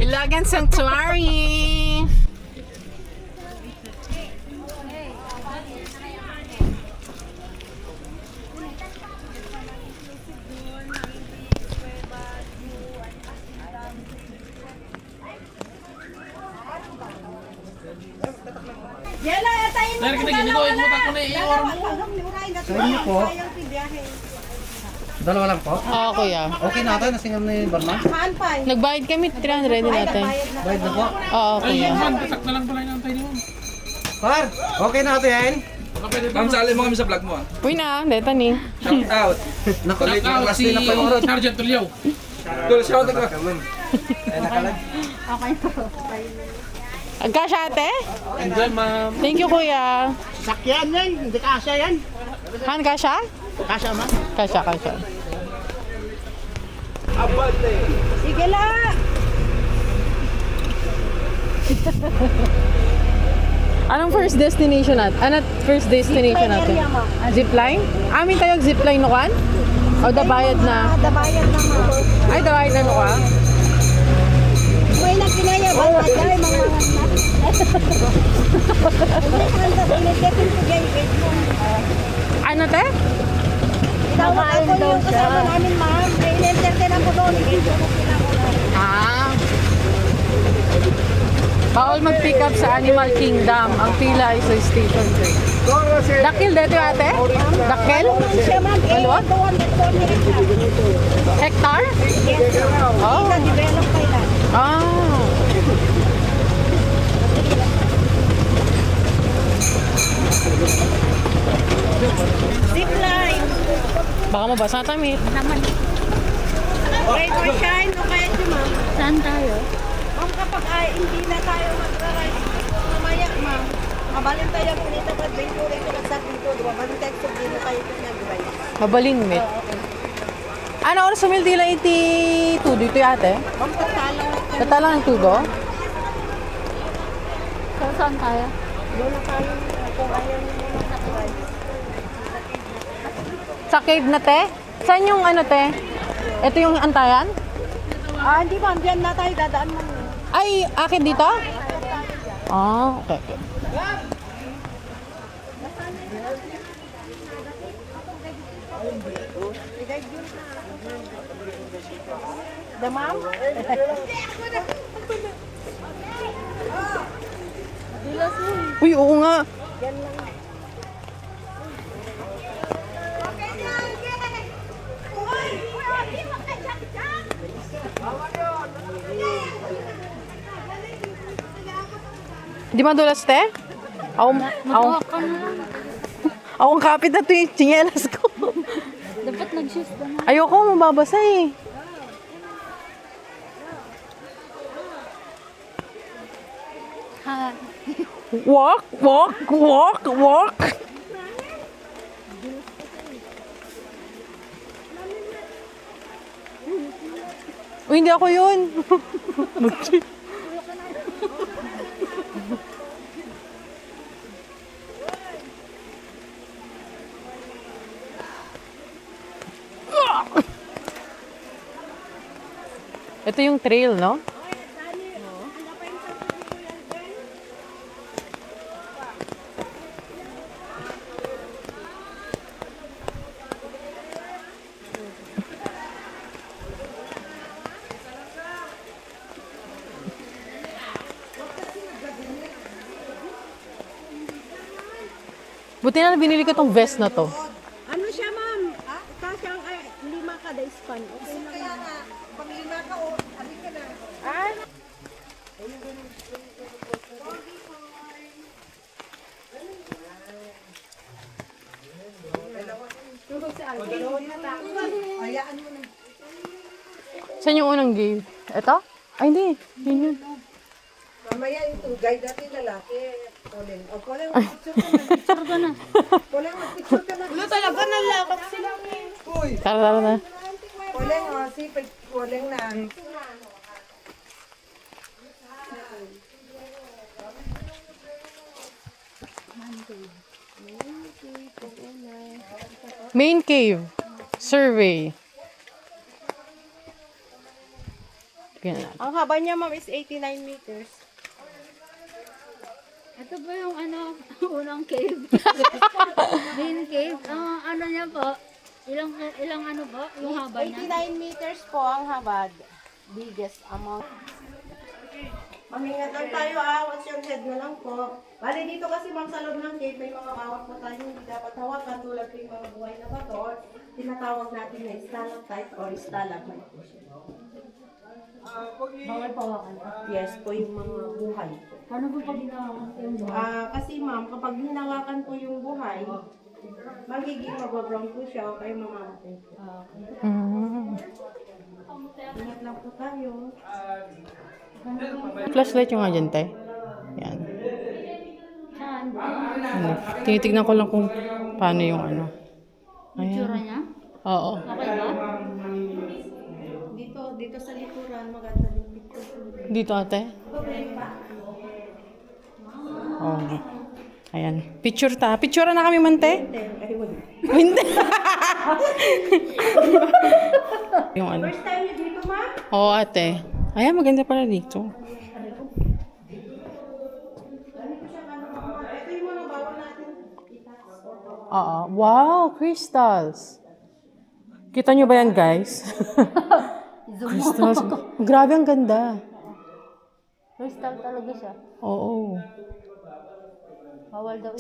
Ilagan Sanctuary. Yelo, atayin mo. Kita gini ko, imutan ko na i-order mo. Sa inyo po, dalawa lang po. Oo, kuya. Okay na tayo, nasingam na yung barna. Haan pa eh. Nagbayad kami, 300 din natin. Bayad na po. Oo, Ay, kuya. yun man, tatak na lang pala yung antay niyo. Par, okay na natin. Baka pwede Ma'am, sali mo kami sa vlog mo ah. Uy na, dito ni. Shout out. Nakulit yung Out class si din na pa yung orod. Sergeant Tulio. Tul, shout out ko. Ay, nakalag. Agkasya ate? Enjoy, ma'am. Thank you, kuya. Sakyan yan, hindi kasya yan. Han, kasya? Kasya ma. Kasya, kasya. Sige la. Anong first destination natin? Anong first destination natin? Zipline? Amin tayo zipline no kan? O dabayad na? Dabayad na mo. Ay, dabayad na no ka? May nagkinaya ba? Ay, mga Ano te? Tawag ako yung kasama namin, ma'am. I-entertain ako doon. Ah. Bawal mag-pick up sa Animal Kingdom. Ang pila ay sa Station 3. Dakil dito ate? Dakil? Siya, ma'am. Maluwag? Doon, Hectare? Oh. develop pa ilan. Ah. Zipline. Baka mabasa kami. Rain or shine o kaya siya, ma'am. Saan tayo? Ma'am, kapag hindi na tayo magra-ride, mamaya, ma'am. Mabalin tayo kung dito mag-venture ito na sa dito. Mabalin tayo kung dito tayo mag-ride. Mabalin mit. Ano oras sumil dila iti tudo ito ate? Ma'am, tatalang. Tatalang ng tudo? So, saan tayo? Doon na tayo kung ayaw niyo muna mag-ride. Sa cave na te? Saan yung ano te? Ito yung antayan? Hindi ma'am, dyan na tayo dadaan ma'am. Ay, akin dito? Ah, okay. The ma'am? Uy, oo nga. Di madulas te? Akong kapit na ito yung tsinelas ko. Dapat nag-shoes ka na. Ayoko, mababasa eh. Ha? Walk, walk, walk, walk. Uy, hindi ako yun. Ito yung trail, no? Buti na binili ko tong vest na to. Ano siya ma'am? Kasi ang 5 kada span. Okay lang. Kaya nga, pag 5 ka o, halika ka na. Saan yung unang gate? Ito? Ay, hindi. Yun yun. Mamaya yung tour guide natin lalaki. Colin. O, Colin, mag-picture ka na. Colin, mag-picture ka na. Wala talaga, nalakap sila. Tara, tara na. Colin, o, si Colin na. Main cave. Survey. Ganyan. Ang haba niya, ma'am, is 89 meters. Ito ba yung ano, unang cave? Main cave? Ano niya po? Ilang ano ba? Yung haba niya? 89 meters po ang habad. Biggest amount. Mamingat lang tayo watch your head na lang po. Bali dito kasi ma'am sa loob ng cave, may mga bawat po tayo hindi dapat hawakan tulad po yung mga buhay na bato. Tinatawag natin na stalactite or stalagmite po siya. Bawal pa hawakan. Yes po yung mga buhay. Paano po pag hinawakan ko yung buhay? Kasi ma'am, kapag hinawakan po yung buhay, magiging mababrown po siya o kaya mamamatay po. Ingat lang po tayo. Flashlight yung nga dyan, te. Yan. Saan? Ano, tinitignan ko lang kung paano yung ano. Itsura Ayan. niya? Oo. Okay ba? Dito sa likuran, maganda yung picture. Dito, ate. Oo. Ayan. Picture ta. Picture na kami, mante. Hindi. Yung ano. First time niyo dito, ma'am? Oo, ate. Ayan, maganda pala dito. Ito yung mga bawal natin itas. Oo. Wow, crystals. Kita nyo ba yan, guys? Crystals. Grabe, ang ganda. Crystal talaga siya. Oo. Bawal daw.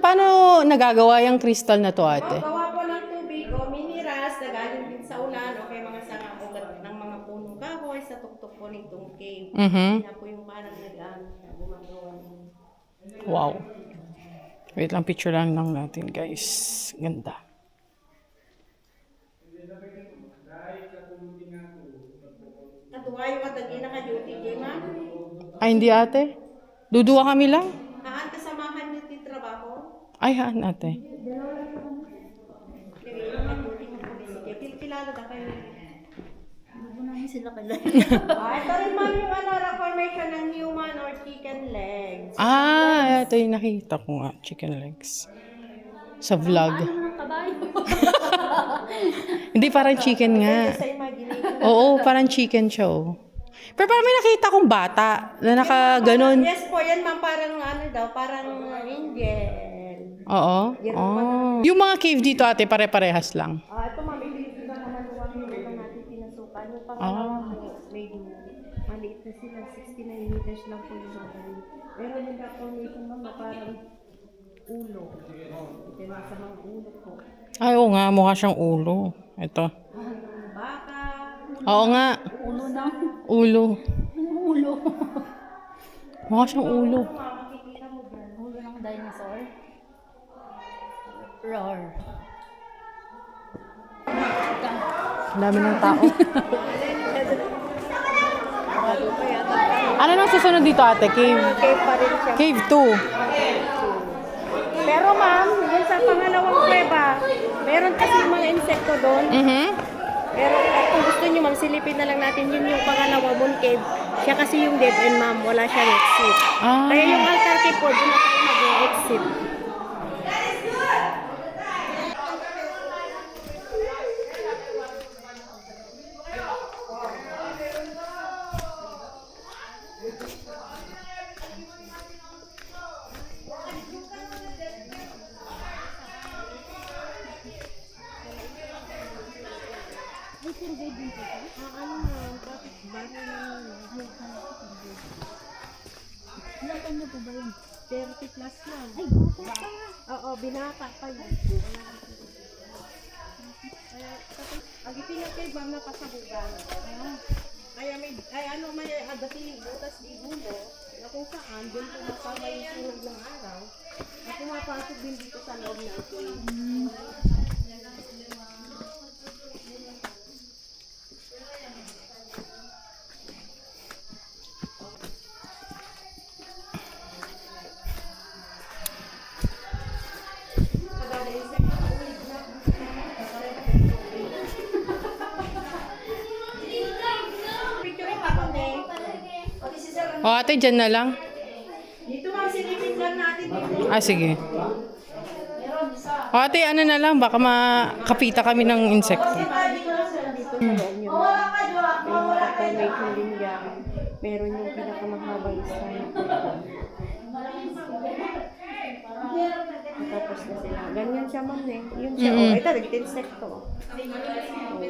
Paano nagagawa yung crystal na to, ate? Gawa po ng tubig o minerals na galing din sa ulan o kay mga sanga ugat ng mga punong kahoy sa tuktok po nitong cave. Yan po yung parang gumagawa ng Wow. Wait lang, picture lang natin, guys. Ganda. Katuwa yung matagi na ka-duty kay ma'am. Ay, hindi, ate. Duduwa kami lang. Haan kasamahan niyo yung trabaho. Ay, haan, ate. Kaya yung ka-duty mo po kilala na kayo. Hindi ko namin sila kalala. Ito rin ma'am yung reformation ng human or chicken legs. Ito yung nakita ko nga. Chicken legs. Sa vlog. Ano ng kabayo? Hindi, parang chicken nga. Sa imagination. Oo, parang chicken siya, oh. Pero parang may nakita kong bata na nakaganon. Yes po, yan ma'am, parang ano daw, parang angel. Oo. Oh. Yung mga cave dito, ate, pare-parehas lang. Ito ma'am, hindi ba naman yung na natin pinasukan. Yung pangalawa po, medyo maliit na sila, 69 meters lang po yung gagawin. Pero yung reformation ma'am, na parang ulo. Ito yung sa mga ulo po. Ay, oo nga, mukha siyang ulo. Ito. Baka, Oo nga. Ulo ng... Ulo. Ulo. Mukha siyang ulo. makikita mo dyan. Ulo ng dinosaur. Roar. Ang dami ng tao. Ano nang susunod dito, ate? Cave? Cave pa rin siya. Cave 2. Pero ma'am, yun sa pangalawang kuweba, meron kasi mga insekto doon. Pero kung gusto nyo ma'am, silipin na lang natin yun yung pangalawa moon cave. Siya kasi yung dead end ma'am, wala siyang exit. Kaya yung altar cave po, doon na tayo mag-exit. Ilang taon na po ba yun? 30 plus ma'am. Ay, bata pa. Oo, binata pa yun. Tapos, ang ipinakay ma'am na pasabugan. Kaya may adating butas di gulo na kung saan doon pumasama yung sunog ng araw na pumapasok din dito sa loob ng cave. Picture pa ko O, ate, dyan na lang. dito ma'am, silipin lang natin dito. Sige. O, ate, ano na lang, baka makapita kami ng insekto. Dito lang sila dito sa loob nyo. May mga information din yung pinakamahaba style. Tapos na sila. Ganyan siya man eh. Yun siya. Mm-mm. Oh, ito, nag-insecto.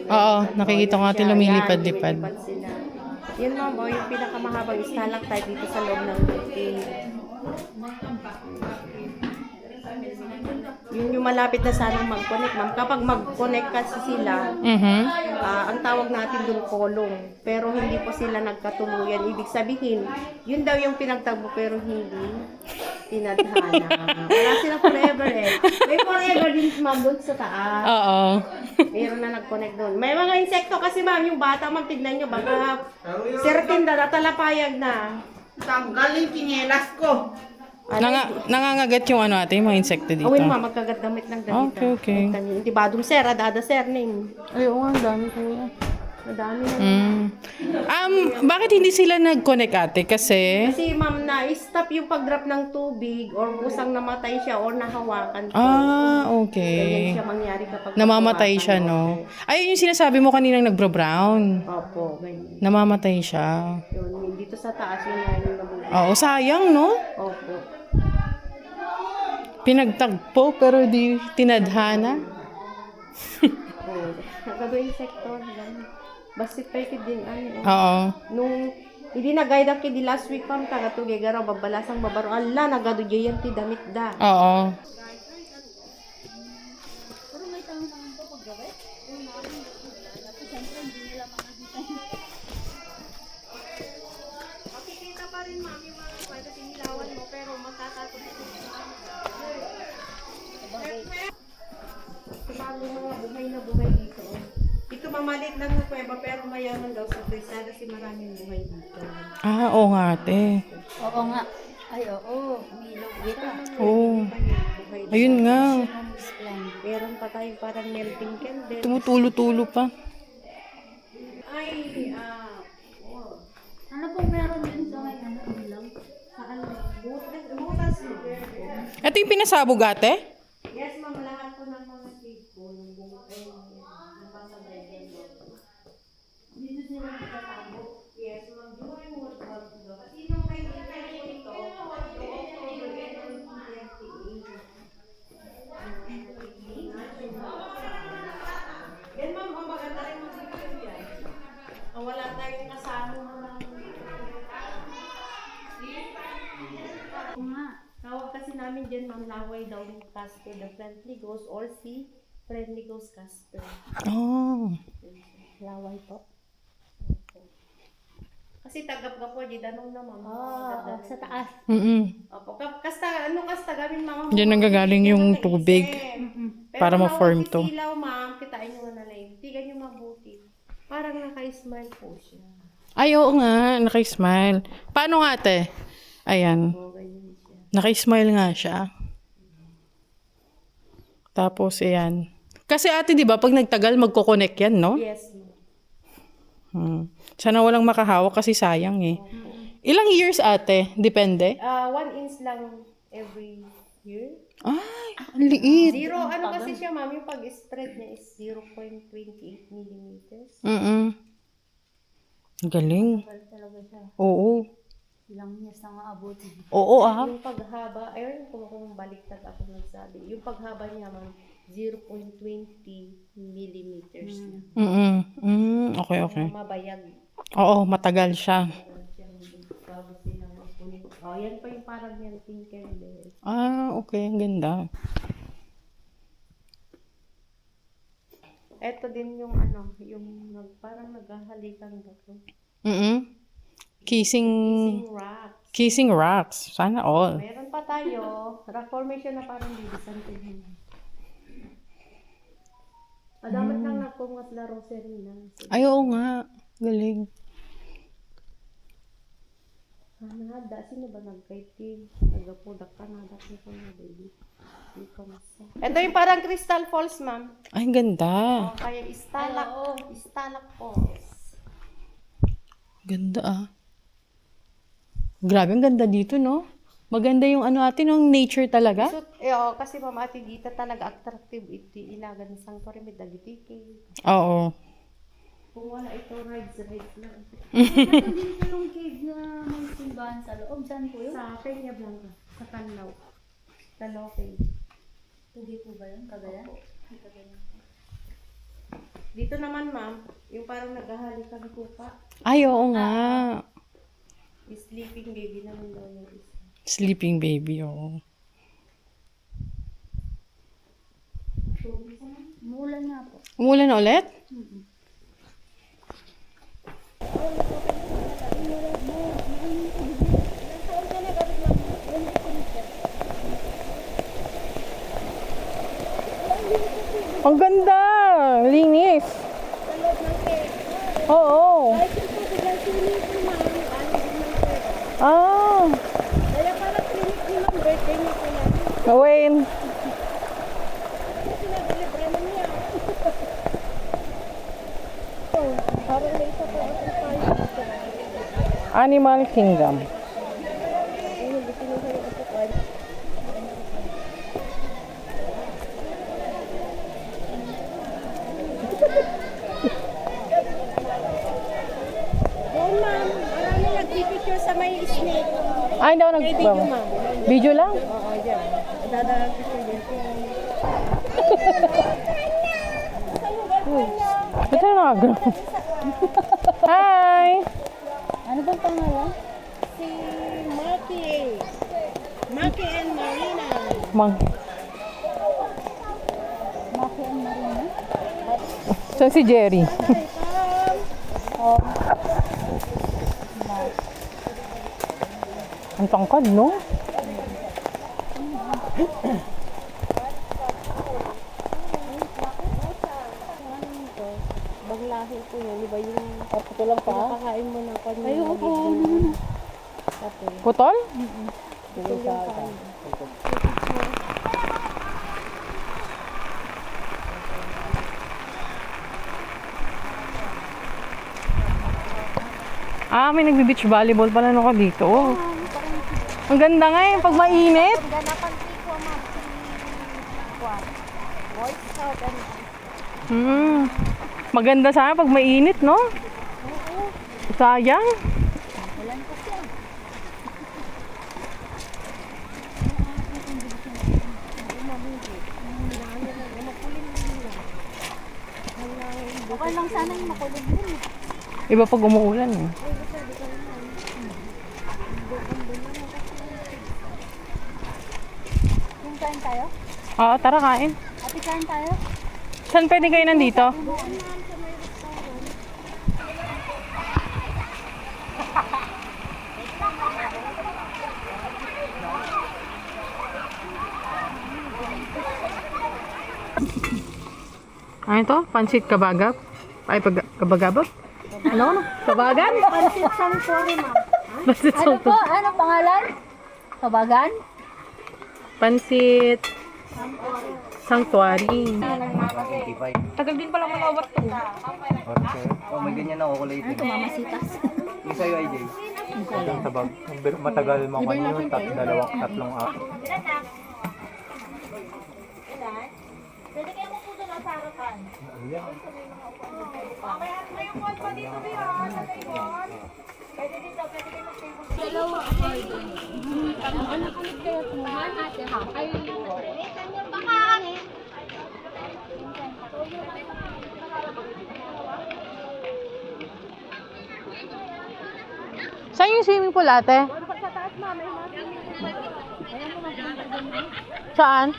Oo, nakikita ko nga lumilipad-lipad. Lumilipad sila. Yun ma'am, oh, yung pinakamahabang stalactite dito sa loob ng cave. Yun yung malapit na sanang mag-connect, ma'am. Kapag mag-connect kasi sila, ang tawag natin dun kolong. Pero hindi po sila nagkatuluyan. Ibig sabihin, yun daw yung pinagtagpo pero hindi tinadhana. Wala silang forever eh. May forever din ma'am dun sa taas. Oo. Meron na nag-connect doon. May mga insekto kasi ma'am, yung bata ma'am, tignan nyo, baka certain na, natalapayag na. Tanggal yung kinelas ko. Nangangagat yung ano ate, yung mga insekto dito. Awin ma'am, magkagat-damit ng damit. Okay. Hindi ba dum sir, adada sir name. Ay, oo nga, ang dami ko. Madami na. Bakit hindi sila nag-connect ate? Kasi... Kasi ma'am, na-stop yung pag-drop ng tubig or kusang namatay siya or nahawakan ko. Ah, Ganyan okay. siya mangyari kapag Namamatay siya, nahawakan. no? Ay, yung sinasabi mo kaninang nagbro-brown. Opo, ganyan. Namamatay siya. Yun, dito sa taas yun na yung nabubuhay. Oo, sayang, no? Opo. Pinagtagpo, pero di tinadhana. Oo. Nagagawin sektor. Basit pa yung din, Oo. Nung hindi na-guide ako di last week pam taga-tugay garaw babalasang babaro ala nagado yan ti damit da. Oo. Pero may tao naman po pag gabi. Siyempre, hindi nila makakita. Makikita pa rin mami mga kwento sinilawan mo pero matatato ito. Sumali mga buhay na buhay dito. Ito mamalit lang na kuweba pero mayaman daw sa Krista kasi maraming buhay dito. Ah, oo nga ate. Oo nga. Ay, oo. Umilaw kita. Oo. Buhay dito. Ayun nga. Meron pa tayong parang melting candle. Tumutulo-tulo pa. Ay, Ano pong meron din sa may ano, ilaw? saan? Butas mo. Ito yung pinasabog ate? Yes, ma'am, lahat po ng mga table, ng buhay, ng pasabay din. Dito sila nagtatago. Yes, ma'am, during World War II. Kasi nung kayo ito, yan ma'am, ang maganda rin mag-video yan. Ang wala tayong kasama mga Oo nga. tawag kasi namin dyan, ma'am, laway daw yung Casper, the friendly ghost, or si friendly ghost Casper. Oh. Laway po. Kasi tagap ka po, di danong na, ma'am. Sa taas. Opo, kasta, ano kasta gawin, ma'am? Diyan nanggagaling yung tubig. Para ma-form to. Pero silaw, ma'am, kitain nyo na live. Tigan nyo mabuti. Parang naka-smile po siya. Ay, oo nga. Naka-smile. Paano nga ate? Ayan. O, ganyan siya. Naka-smile nga siya. Tapos, ayan. Kasi ate, di ba, pag nagtagal, magko-connect yan, no? Yes, ma'am. Sana walang makahawak kasi sayang eh. Ilang years ate? Depende? 1 inch lang every year. Ay, ang liit. Zero, ano kasi siya, ma'am, yung pag-spread niya is 0.28 millimeters. Galing. Well, talaga siya. Oo. Ilang years na maabutin. Oo ah. Yung paghaba, ayun, kung baliktad ako nagsabi, yung paghaba niya, ma'am, 0.20 millimeters. Okay, okay. Mabayag. Oo, matagal siya. Bago silang mapunin. Oh, yan pa yung parang melting candle. Ah, okay. Ang ganda. Ito din yung ano, yung parang naghahalikan gato. Kissing Rock. kissing rocks. Sana all. Meron pa tayo, rock formation na parang bibisan ko yun. Dapat lang nagpungat na rosary na. Ay, oo nga. Galing. Nada, sino ba nag-guide? Nag-apudak ka na, dati ko na, baby. Ito yung parang crystal falls, ma'am. Ay, ang ganda. O, kaya stalak falls. Ganda ah. Grabe, ang ganda dito, no? Maganda yung ano atin, yung nature talaga. So, kasi ma'am, ati dito talaga attractive iti ilagan ng sanctuary med dagiti. Oo. Kung wala ito, rides lang. Hindi po yung cave na may simbahan sa loob. Saan po yun? Sa Peña Blanca, sa Canlaw. Canlaw Cave. Tugi po ba yun? Cagayan? Cagayan. Dito naman, ma'am, yung parang naghahalik kami kupa. Ay, oo nga. Yung sleeping baby naman daw yung isa. Sleeping baby, oo. Mulan nga po. Umulan na ulit? Ang ganda! Linis! Oo. Ah. Kaya parang clinic niyo ng birthday niya pala. Gawin. Sinag-libre na niya. Parang may isa po ako tayo. Animal Kingdom. Oo, ma'am. Marami nag-picture sa may snake. Ay, daw nag... May video, ma'am. Video lang? Oo, dyan. Dadaan picture dyan. Ito na nga. Hi! Ano bang pangalan? Si Maki. Maki and Marina. Mang. Maki and Marina? Saan si Jerry? Ang tangkad, no? Baglahi po yun. Di ba yung kapatulang pa? Nakakain mo na pa. Ayoko po. Putol? Ah, may nagbe-beach volleyball pala ako dito. Ang ganda nga eh, pag mainit. Ganapan ko, ma'am. Voice out and Maganda sana pag mainit, no? Sayang. Okay lang sana yung makulog yun. Iba pag umuulan eh. Kung kain tayo? Oo, tara kain. Ate, kain tayo? Saan pwede kayo nandito? Ano to? Pansit kabagap? Ay, kabagabap? Ano? Kabagan? Pansit Sanctuary, ma'am. Pansit Ano salto. po? Ano pangalan? Kabagan? Pansit Sanctuary. Okay. Oh, may ganyan ako kulay. Ano ito, mamasitas? Yung sa'yo, IJ. Sabag, matagal mo kanyo, tatlong ako. Saan yung swimming pool, ate? Saan?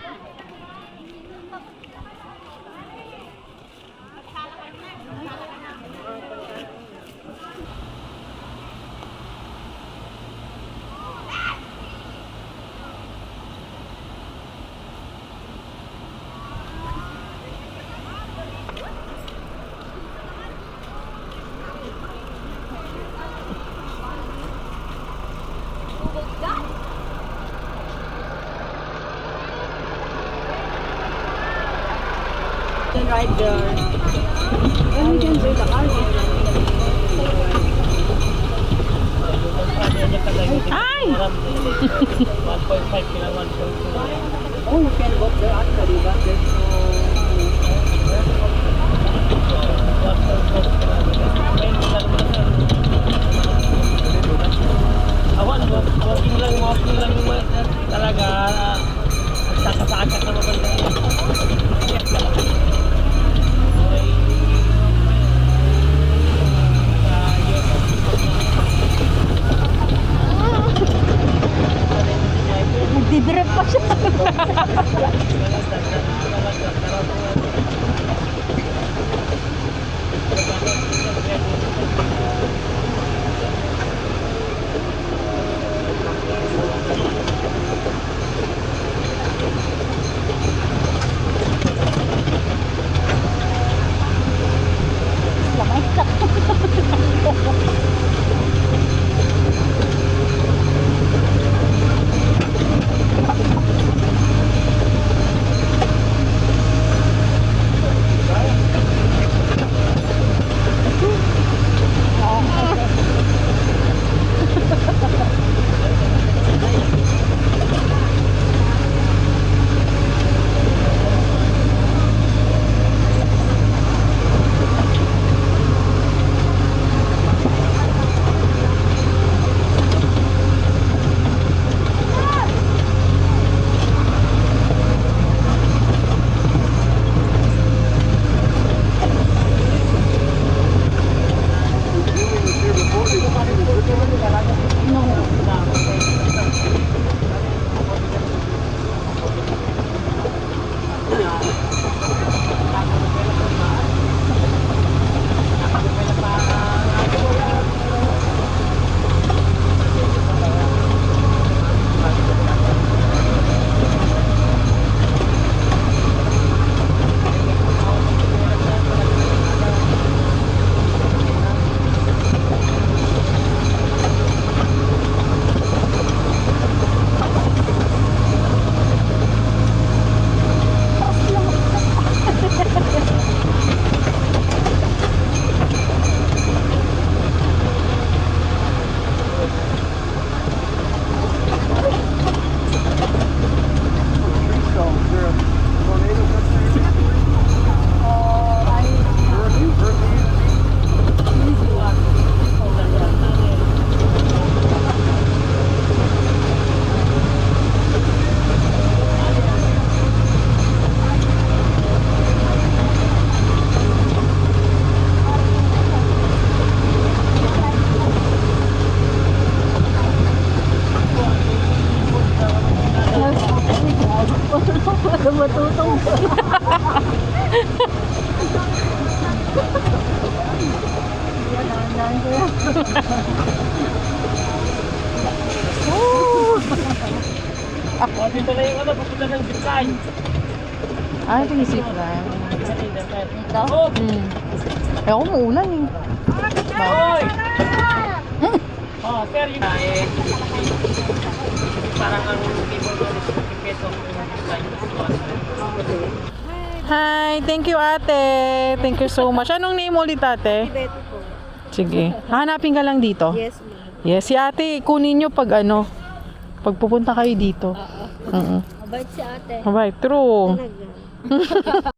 Right there. Ay! 1.5 kila 1.2. Oh, you can go there actually, but there's no... Awan, walking lang naman talaga. Sakasakak na mabanda. Nagdidirect pa siya. Matutong. Dito na yung papunta ng Bitcoin. Ah, ito yung zipline. Ito? Eh, ako maulan eh. Hoy! Oh, sir, yung... Parang ang people ko is 50 pesos. Hi, thank you ate. Thank you so much. Anong name ulit ate? Beto po. Sige. Hanapin ka lang dito. Yes, ma'am. Yes, si ate, kunin nyo pag ano, pag pupunta kayo dito. Mabait si ate. Alright, true. Talaga.